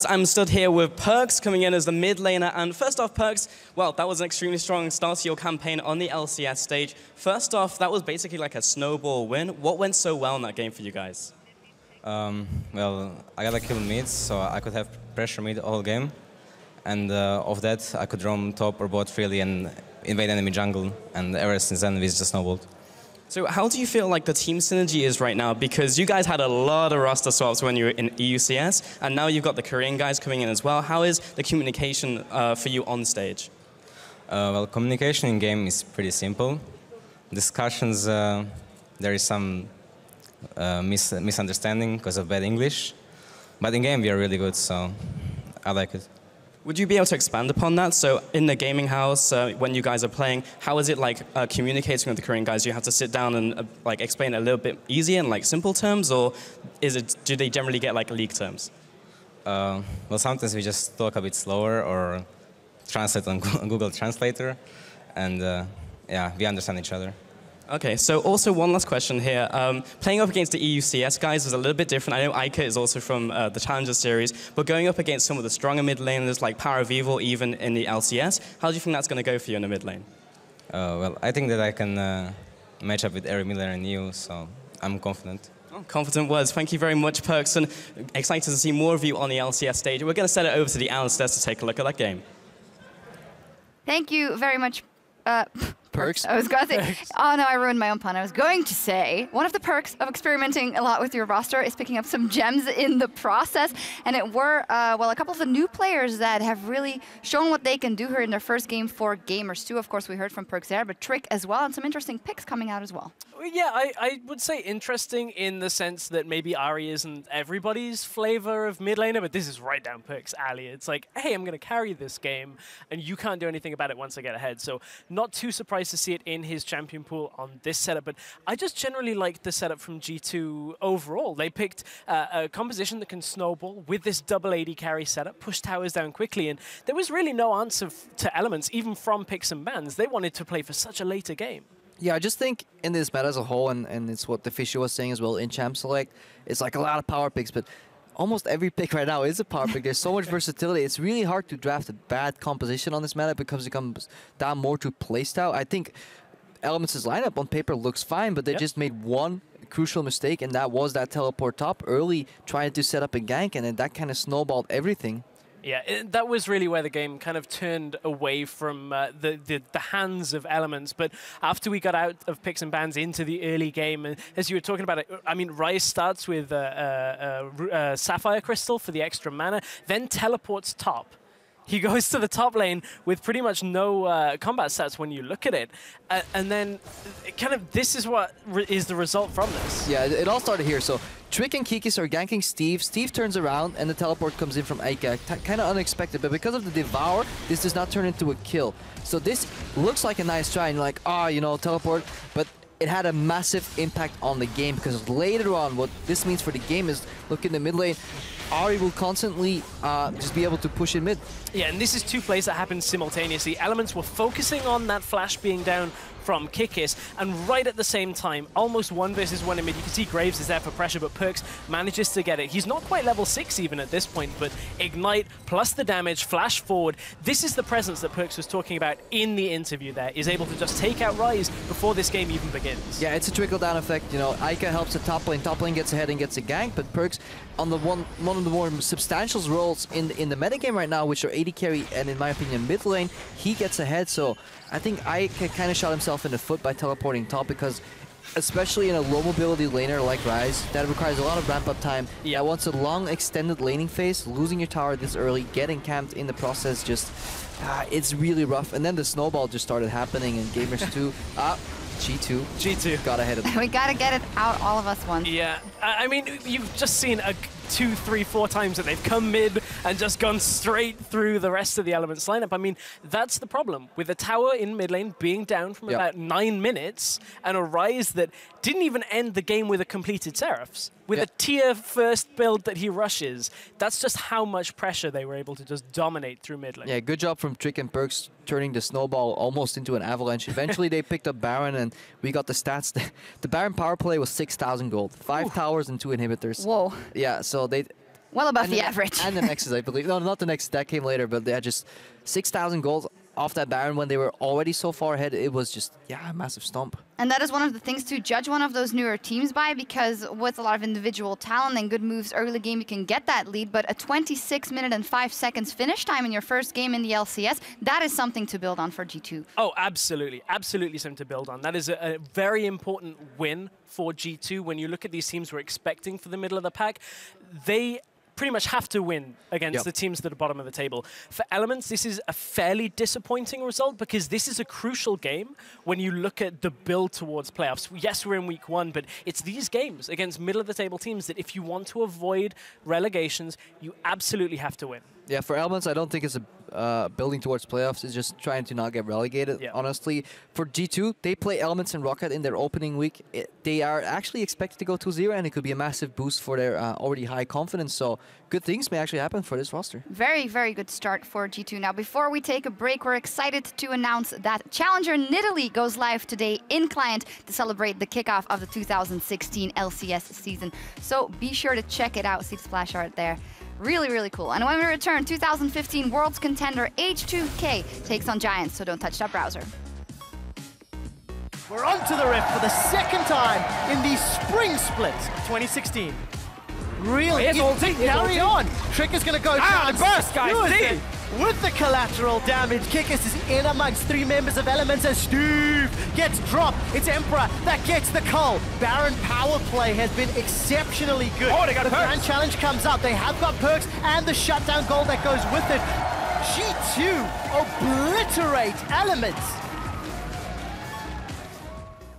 I'm stood here with Perks coming in as the mid laner, and first off, Perks, well, that was an extremely strong start to your campaign on the LCS stage. First off, that was basically like a snowball win. What went so well in that game for you guys? Well, I got a kill mid, so I could have pressure mid all game, and of that I could roam top or bot freely and invade enemy jungle, and ever since then we just snowballed. So how do you feel like the team synergy is right now? Because you guys had a lot of roster swaps when you were in EUCS, and now you've got the Korean guys coming in as well. How is the communication for you on stage? Well, communication in game is pretty simple. Discussions, there is some misunderstanding because of bad English, but in game we are really good, so I like it. Would you be able to expand upon that? So in the gaming house, when you guys are playing, how is it like communicating with the Korean guys? Do you have to sit down and like explain it a little bit easier in like simple terms, or do they generally get like league terms? Well, sometimes we just talk a bit slower or translate on Google Translator, and yeah, we understand each other. Okay, so also one last question here. Playing up against the EUCS guys is a little bit different. I know Ica is also from the Challenger series, but going up against some of the stronger mid laners like Power of Evil, even in the LCS, how do you think that's going to go for you in the mid lane? Well, I think that I can match up with every mid laner in EU, so I'm confident. Oh, confident words. Thank you very much, Perks, and excited to see more of you on the LCS stage. We're going to send it over to the analyst to take a look at that game. Thank you very much. Perks. I was going to say, oh no, I ruined my own pun. I was going to say, one of the perks of experimenting a lot with your roster is picking up some gems in the process. And it were, well, a couple of the new players that have really shown what they can do here in their first game for Gamers 2. Of course, we heard from Perks there, but Trick as well, and some interesting picks coming out as well. Yeah, I would say interesting in the sense that maybe Ari isn't everybody's flavor of mid laner, but this is right down Perks' alley. It's like, hey, I'm going to carry this game, and you can't do anything about it once I get ahead. So not too surprised to see it in his champion pool on this setup, but I just generally like the setup from G2 overall. They picked a composition that can snowball with this double AD carry setup, push towers down quickly, and there was really no answer to elements, even from picks and bans. They wanted to play for such a later game. Yeah, I just think in this meta as a whole, and it's what the Fisher was saying as well in Champ Select, it's like a lot of power picks, but almost every pick right now is a power pick. There's so much versatility. It's really hard to draft a bad composition on this meta because it comes down more to playstyle. I think Elements' lineup on paper looks fine, but they just made one crucial mistake, and that was that teleport top early, trying to set up a gank, and then that kind of snowballed everything. Yeah, that was really where the game kind of turned away from the hands of Elements. But after we got out of picks and bans into the early game, and as you were talking about it, I mean, Rise starts with Sapphire Crystal for the extra mana, then teleports top. He goes to the top lane with pretty much no combat stats when you look at it. And then kind of this is what is the result from this. Yeah, it all started here. So Trick and Kikis are ganking Steve. Steve turns around and the teleport comes in from Aika. Kind of unexpected, but because of the Devour, this does not turn into a kill. So this looks like a nice try, and you're like, ah, you know, teleport. But it had a massive impact on the game, because later on, what this means for the game is, look in the mid lane, Ari will constantly just be able to push in mid. Yeah, and this is two plays that happen simultaneously. Elements were focusing on that flash being down from Kikis, and right at the same time, almost 1 versus 1 in mid. You can see Graves is there for pressure, but Perks manages to get it. He's not quite level 6 even at this point, but Ignite plus the damage, flash forward. This is the presence that Perks was talking about in the interview there, is able to just take out Rise before this game even begins. Yeah, it's a trickle-down effect. You know, Aika helps the top lane gets ahead and gets a gank, but Perks on the one of the more substantial roles in the metagame right now, which are AD carry and, in my opinion, mid lane, he gets ahead. So I think Aika kind of shot himself in the foot by teleporting top, because especially in a low mobility laner like Rise, that requires a lot of ramp up time. Yeah, once a long extended laning phase, losing your tower this early, getting camped in the process, just it's really rough. And then the snowball just started happening in Gamers 2. G2 got ahead of them. We gotta get it out, all of us once. Yeah, I mean, you've just seen 2, 3, 4 times that they've come mid and just gone straight through the rest of the Elements lineup. I mean, that's the problem with the tower in mid lane being down from about 9 minutes, and a Rise that didn't even end the game with a completed Seraphs. With a tier first build that he rushes, that's just how much pressure they were able to just dominate through mid lane. Yeah, good job from Trick and Perks turning the snowball almost into an avalanche. Eventually they picked up Baron, and we got the stats. The Baron power play was 6,000 gold, 5 towers and 2 inhibitors. Whoa. Yeah, so they Well above And the average. And the Nexus, I believe. No, not the Nexus. That came later, but they had just 6,000 goals off that Baron when they were already so far ahead. It was just, yeah, a massive stomp. And that is one of the things to judge one of those newer teams by, because with a lot of individual talent and good moves early game, you can get that lead. But a 26 minute and 5 seconds finish time in your first game in the LCS, that is something to build on for G2. Oh, absolutely. Absolutely something to build on. That is a very important win for G2. When you look at these teams we're expecting for the middle of the pack, they pretty much have to win against the teams that are bottom of the table. For Elements, this is a fairly disappointing result because this is a crucial game when you look at the build towards playoffs. Yes, we're in week 1, but it's these games against middle of the table teams that if you want to avoid relegations, you absolutely have to win. Yeah, for Elements, I don't think it's a building towards playoffs. It's just trying to not get relegated, honestly. For G2, they play Elements and Rocket in their opening week. They are actually expected to go 2-0, and it could be a massive boost for their already high confidence. So good things may actually happen for this roster. Very, very good start for G2. Now, before we take a break, we're excited to announce that Challenger Nidalee goes live today in client to celebrate the kickoff of the 2016 LCS season. So be sure to check it out. See the splash art there. Really, really cool. And when we return, 2015 Worlds contender H2K takes on Giants, so don't touch that browser. We're on to the Riff for the second time in the Spring Split 2016. Really, carry on. Trick is going to go down. Burst, guys. With the collateral damage, Kikis is in amongst 3 members of Elements as Steve gets dropped. It's Emperor that gets the call. Baron power play has been exceptionally good. Oh, they got the perks. Grand Challenge comes out. They have got perks and the shutdown goal that goes with it. G2 obliterate Elements.